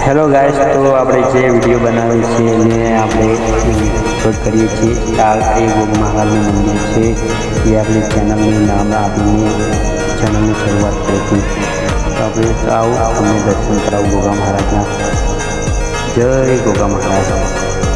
Hello guys, તો આપણે જે વિડીયો બનાવીએ છીએ એને આપણે શૂટ કરીએ છીએ આ એ મહાકાલનું મંદિર છે એ આપણી ચેનલનું નામ આપીને ચેનલની શરૂઆત કરી હતી. તો આપણે આવું તમને દર્શન કરાવું ગોગા મહારાજના. જય ગોગા મહારાજ.